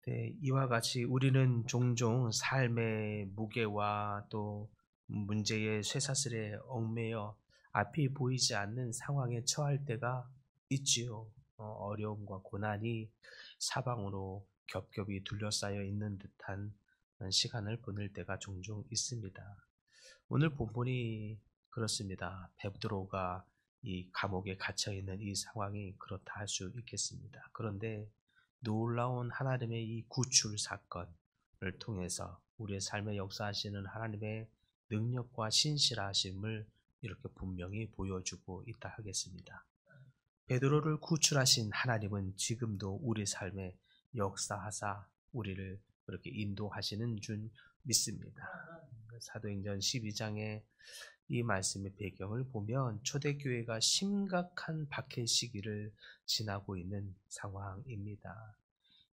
네, 이와 같이 우리는 종종 삶의 무게와 또 문제의 쇠사슬에 얽매여 앞이 보이지 않는 상황에 처할 때가 있지요. 어려움과 고난이 사방으로 겹겹이 둘러싸여 있는 듯한 시간을 보낼 때가 종종 있습니다. 오늘 본문이 그렇습니다. 베드로가 이 감옥에 갇혀 있는 이 상황이 그렇다 할 수 있겠습니다. 그런데 놀라운 하나님의 이 구출 사건을 통해서 우리의 삶에 역사하시는 하나님의 능력과 신실하심을 이렇게 분명히 보여주고 있다 하겠습니다. 베드로를 구출하신 하나님은 지금도 우리 삶에 역사하사 우리를 그렇게 인도하시는 줄 믿습니다. 사도행전 12장의 이 말씀의 배경을 보면 초대교회가 심각한 박해 시기를 지나고 있는 상황입니다.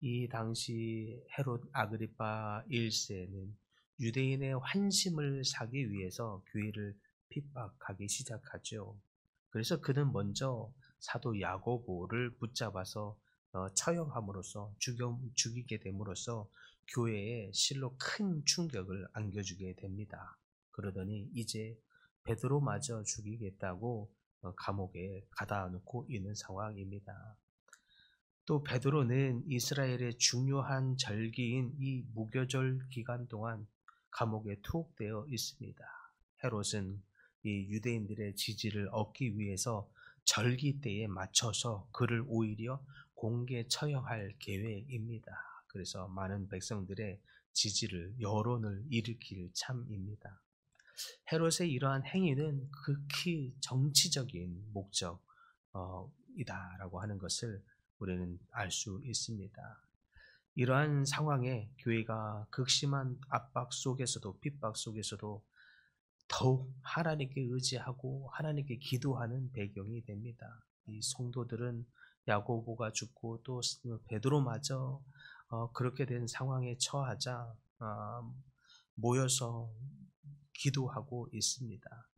이 당시 헤롯 아그리파 1세는 유대인의 환심을 사기 위해서 교회를 핍박하기 시작하죠. 그래서 그는 먼저 사도 야고보를 붙잡아서 처형함으로써 죽이게 됨으로써 교회에 실로 큰 충격을 안겨주게 됩니다. 그러더니 이제 베드로마저 죽이겠다고 감옥에 가다 놓고 있는 상황입니다. 또 베드로는 이스라엘의 중요한 절기인 이 무교절 기간 동안 감옥에 투옥되어 있습니다. 헤롯은 이 유대인들의 지지를 얻기 위해서 절기 때에 맞춰서 그를 오히려 공개 처형할 계획입니다. 그래서 많은 백성들의 지지를 여론을 일으킬 참입니다. 헤롯의 이러한 행위는 극히 정치적인 목적이다라고 하는 것을 우리는 알 수 있습니다. 이러한 상황에 교회가 극심한 압박 속에서도 핍박 속에서도 더욱 하나님께 의지하고 하나님께 기도하는 배경이 됩니다. 이 성도들은 야고보가 죽고 또 베드로마저 그렇게 된 상황에 처하자 모여서 기도하고 있습니다.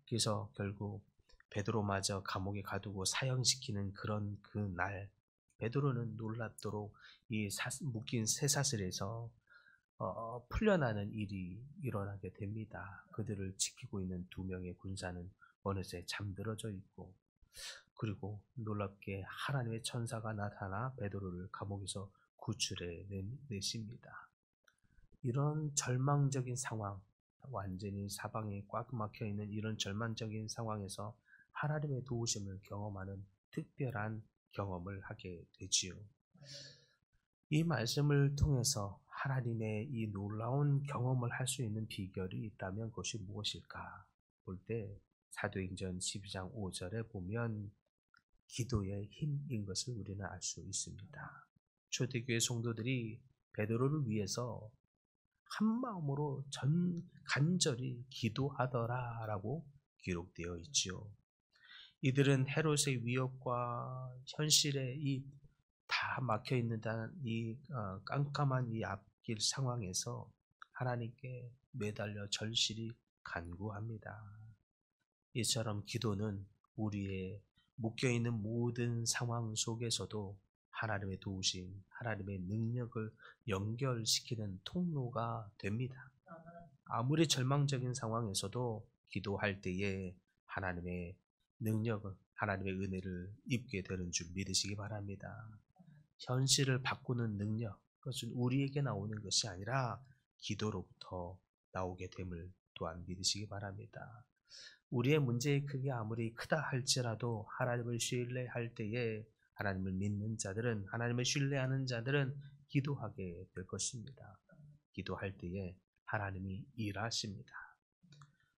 그래서 결국 베드로마저 감옥에 가두고 사형시키는 그런 그 날 베드로는 놀랍도록 이 묶인 쇠사슬에서 풀려나는 일이 일어나게 됩니다. 그들을 지키고 있는 두 명의 군사는 어느새 잠들어져 있고 그리고 놀랍게 하나님의 천사가 나타나 베드로를 감옥에서 구출해 내십니다. 이런 절망적인 상황, 완전히 사방에 꽉 막혀 있는 이런 절망적인 상황에서 하나님의 도우심을 경험하는 특별한 경험을 하게 되지요. 이 말씀을 통해서 하나님의 이 놀라운 경험을 할 수 있는 비결이 있다면 그것이 무엇일까 볼 때 사도행전 12장 5절에 보면 기도의 힘인 것을 우리는 알 수 있습니다. 초대교회 성도들이 베드로를 위해서 한 마음으로 간절히 기도하더라라고 기록되어 있지요. 이들은 헤롯의 위협과 현실에 다 막혀 있는 이 깜깜한 이 앞길 상황에서 하나님께 매달려 절실히 간구합니다. 이처럼 기도는 우리의 묶여 있는 모든 상황 속에서도 하나님의 도우심, 하나님의 능력을 연결시키는 통로가 됩니다. 아무리 절망적인 상황에서도 기도할 때에 하나님의 능력을, 하나님의 은혜를 입게 되는 줄 믿으시기 바랍니다. 현실을 바꾸는 능력, 그것은 우리에게 나오는 것이 아니라 기도로부터 나오게 됨을 또한 믿으시기 바랍니다. 우리의 문제의 크기 아무리 크다 할지라도 하나님을 신뢰할 때에 하나님을 믿는 자들은, 하나님을 신뢰하는 자들은 기도하게 될 것입니다. 기도할 때에 하나님이 일하십니다.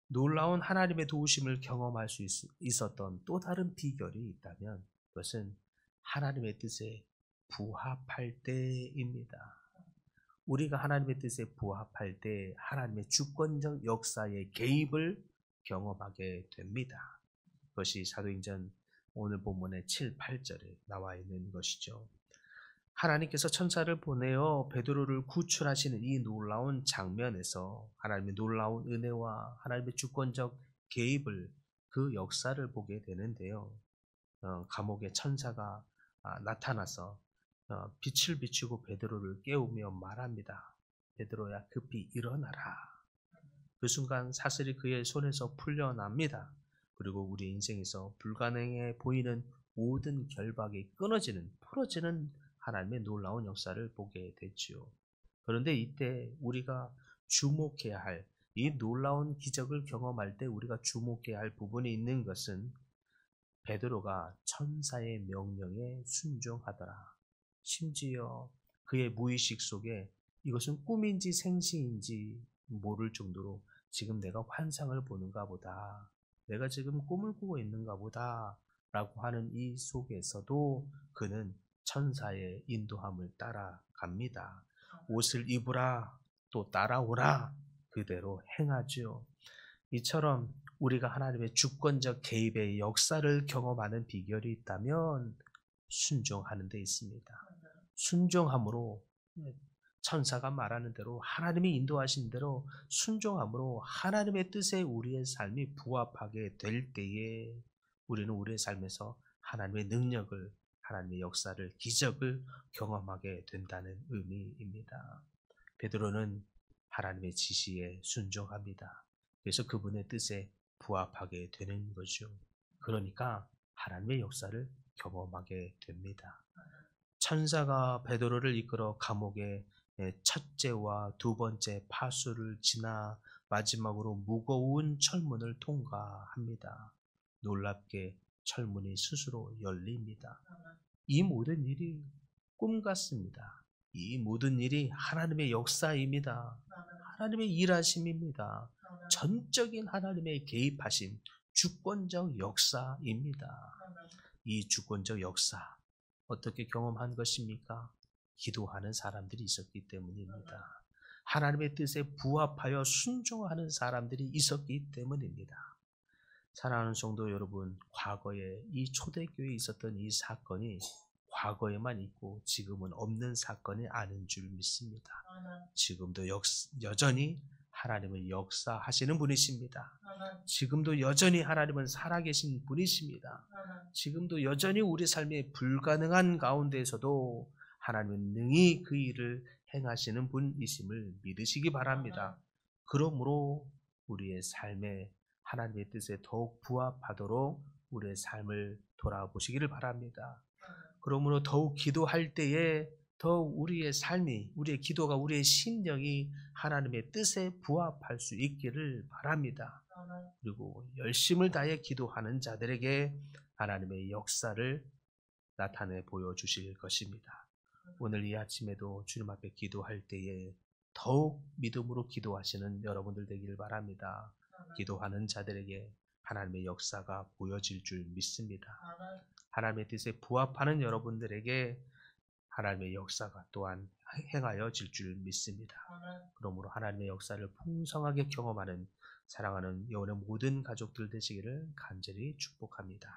놀라운 하나님의 도우심을 경험할 수 있었던 또 다른 비결이 있다면 그것은 하나님의 뜻에 부합할 때입니다. 우리가 하나님의 뜻에 부합할 때 하나님의 주권적 역사의 개입을 경험하게 됩니다. 그것이 사도행전 오늘 본문의 7, 8절에 나와 있는 것이죠. 하나님께서 천사를 보내어 베드로를 구출하시는 이 놀라운 장면에서 하나님의 놀라운 은혜와 하나님의 주권적 개입을 그 역사를 보게 되는데요. 감옥에 천사가 나타나서 빛을 비추고 베드로를 깨우며 말합니다. 베드로야 급히 일어나라. 그 순간 사슬이 그의 손에서 풀려납니다. 그리고 우리 인생에서 불가능해 보이는 모든 결박이 끊어지는, 풀어지는 하나님의 놀라운 역사를 보게 됐지요. 그런데 이때 우리가 주목해야 할, 이 놀라운 기적을 경험할 때 우리가 주목해야 할 부분이 있는 것은 베드로가 천사의 명령에 순종하더라. 심지어 그의 무의식 속에 이것은 꿈인지 생시인지 모를 정도로 지금 내가 환상을 보는가 보다, 내가 지금 꿈을 꾸고 있는가 보다 라고 하는 이 속에서도 그는 천사의 인도함을 따라갑니다. 옷을 입으라, 또 따라오라, 그대로 행하죠. 이처럼 우리가 하나님의 주권적 개입의 역사를 경험하는 비결이 있다면 순종하는 데 있습니다. 순종함으로, 천사가 말하는 대로, 하나님이 인도하신 대로 순종함으로 하나님의 뜻에 우리의 삶이 부합하게 될 때에 우리는 우리의 삶에서 하나님의 능력을, 하나님의 역사를, 기적을 경험하게 된다는 의미입니다. 베드로는 하나님의 지시에 순종합니다. 그래서 그분의 뜻에 부합하게 되는 거죠. 그러니까 하나님의 역사를 경험하게 됩니다. 천사가 베드로를 이끌어 감옥의 첫째와 두 번째 파수를 지나 마지막으로 무거운 철문을 통과합니다. 놀랍게 철문이 스스로 열립니다. 이 모든 일이 꿈 같습니다. 이 모든 일이 하나님의 역사입니다. 하나님의 일하심입니다. 전적인 하나님의 개입하심, 주권적 역사입니다. 이 주권적 역사, 어떻게 경험한 것입니까? 기도하는 사람들이 있었기 때문입니다. 하나님의 뜻에 부합하여 순종하는 사람들이 있었기 때문입니다. 사랑하는 성도 여러분, 과거에 이 초대교회에 있었던 이 사건이 과거에만 있고 지금은 없는 사건이 아닌 줄 믿습니다. 지금도 여전히 하나님은 역사하시는 분이십니다. 지금도 여전히 하나님은 살아계신 분이십니다. 지금도 여전히 우리 삶의 불가능한 가운데에서도 하나님은 능히 그 일을 행하시는 분이심을 믿으시기 바랍니다. 그러므로 우리의 삶에 하나님의 뜻에 더욱 부합하도록 우리의 삶을 돌아보시기를 바랍니다. 그러므로 더욱 기도할 때에 더욱 우리의 삶이, 우리의 기도가, 우리의 심령이 하나님의 뜻에 부합할 수 있기를 바랍니다. 그리고 열심을 다해 기도하는 자들에게 하나님의 역사를 나타내 보여주실 것입니다. 오늘 이 아침에도 주님 앞에 기도할 때에 더욱 믿음으로 기도하시는 여러분들 되기를 바랍니다. 기도하는 자들에게 하나님의 역사가 보여질 줄 믿습니다. 하나님의 뜻에 부합하는 여러분들에게 하나님의 역사가 또한 행하여질 줄 믿습니다. 그러므로 하나님의 역사를 풍성하게 경험하는 사랑하는 영혼의 모든 가족들 되시기를 간절히 축복합니다.